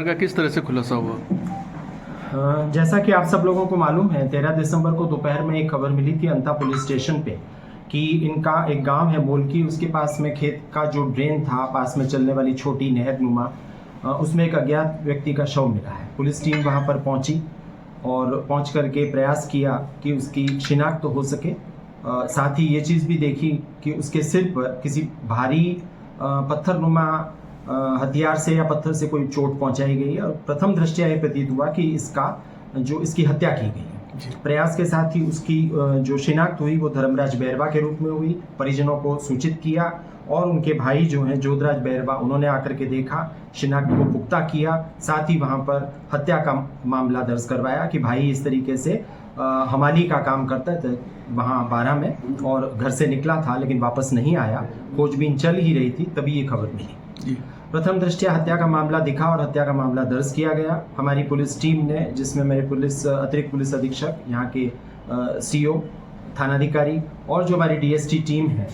का किस तरह से खुलासा हुआ? जैसा कि आप सब लोगों को मालूम है, 13 दिसंबर को दोपहर में एक खबर मिली थी अंता पुलिस स्टेशन पे कि इनका एक गांव है मोलकी, उसके पास में खेत का जो ड्रेन था, पास में चलने वाली छोटी नहर नुमा, उसमें एक अज्ञात व्यक्ति का शव मिला है। पुलिस टीम वहां पर पहुंची और पहुंच करके प्रयास किया कि उसकी शिनाख्त तो हो सके। साथ ही ये चीज़ भी देखी कि उसके सिर पर किसी भारी पत्थरनुमा हथियार से या पत्थर से कोई चोट पहुंचाई गई है और प्रथम दृष्टया यह प्रतीत हुआ कि इसकी हत्या की गई है। प्रयास के साथ ही उसकी जो शिनाख्त हुई वो धर्मराज बैरवा के रूप में हुई। परिजनों को सूचित किया और उनके भाई जो हैं जोधराज बैरवा, उन्होंने आकर के देखा, शिनाख्त को पुख्ता किया, साथ ही वहाँ पर हत्या का मामला दर्ज करवाया कि भाई इस तरीके से हमाली का काम करता था वहाँ 12 में और घर से निकला था लेकिन वापस नहीं आया। खोजबीन चल ही रही थी, तभी ये खबर मिली। प्रथम दृष्टया हत्या का मामला दिखा और हत्या का मामला दर्ज किया गया। हमारी पुलिस टीम ने, जिसमें मेरे अतिरिक्त पुलिस अधीक्षक, यहाँ के सीओ, थानाधिकारी और जो हमारी डीएसटी टीम है,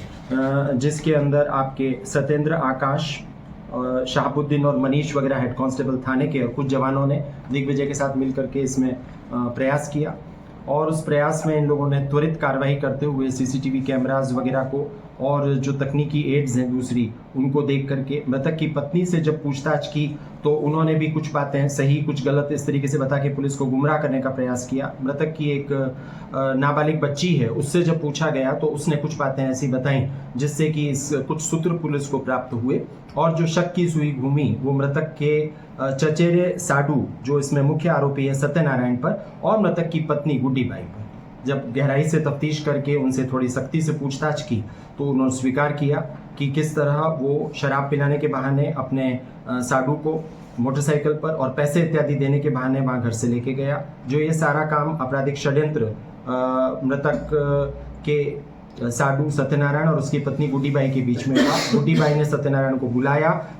जिसके अंदर आपके सत्येंद्र, आकाश, शहाबुद्दीन और मनीष वगैरह हेड कांस्टेबल थाने के और कुछ जवानों ने दिग्विजय के साथ मिलकर के इसमें प्रयास किया और उस प्रयास में इन लोगों ने त्वरित कार्रवाई करते हुए सीसीटीवी कैमराज वगैरह को और जो तकनीकी एड्स हैं दूसरी, उनको देख करके मृतक की पत्नी से जब पूछताछ की तो उन्होंने भी कुछ बातें सही कुछ गलत इस तरीके से बता के पुलिस को गुमराह करने का प्रयास किया। मृतक की एक नाबालिग बच्ची है, उससे जब पूछा गया तो उसने कुछ बातें ऐसी बताई जिससे कि कुछ सूत्र पुलिस को प्राप्त हुए और जो शक की सुई घूमी वो मृतक के चचेरे साडू, जो इसमें मुख्य आरोपी है सत्यनारायण पर, और मृतक की पत्नी गुड्डी बाई पर। जब गहराई से तफ्तीश करके उनसे थोड़ी सख्ती से पूछताछ की तो उन्होंने स्वीकार किया कि किस तरह वो शराब पिलाने के बहाने अपने साडू को मोटरसाइकिल पर और पैसे इत्यादि देने के बहाने वहाँ घर से लेके गया। जो ये सारा काम आपराधिक षड्यंत्र मृतक के साडू सत्यनारायण और उसकी पत्नी गुड्डी बाई के बीच में हुआ। गुड्डी बाई ने सत्यनारायण को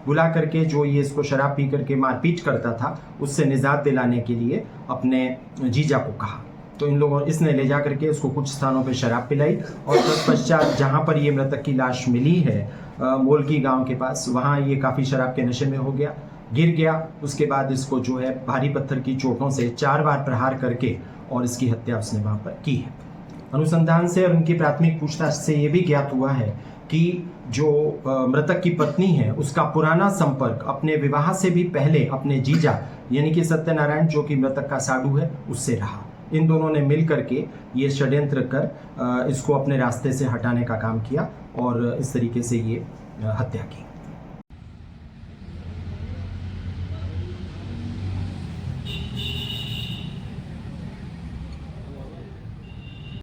बुला करके जो ये इसको शराब पी करके मारपीट करता था उससे निजात दिलाने के लिए अपने जीजा को कहा। तो इसने ले जा करके उसको कुछ स्थानों पे शराब पिलाई और तत्पश्चात जहाँ पर ये मृतक की लाश मिली है मोलकी गांव के पास, वहाँ ये काफ़ी शराब के नशे में हो गया, गिर गया। उसके बाद इसको जो है भारी पत्थर की चोटों से 4 बार प्रहार करके और इसकी हत्या उसने वहाँ पर की है। अनुसंधान से और उनकी प्राथमिक पूछताछ से ये भी ज्ञात हुआ है कि जो मृतक की पत्नी है उसका पुराना संपर्क अपने विवाह से भी पहले अपने जीजा यानी कि सत्यनारायण, जो कि मृतक का साडू है, उससे रहा। इन दोनों ने मिल करके ये षड्यंत्र कर इसको अपने रास्ते से हटाने का काम किया और इस तरीके से ये हत्या की।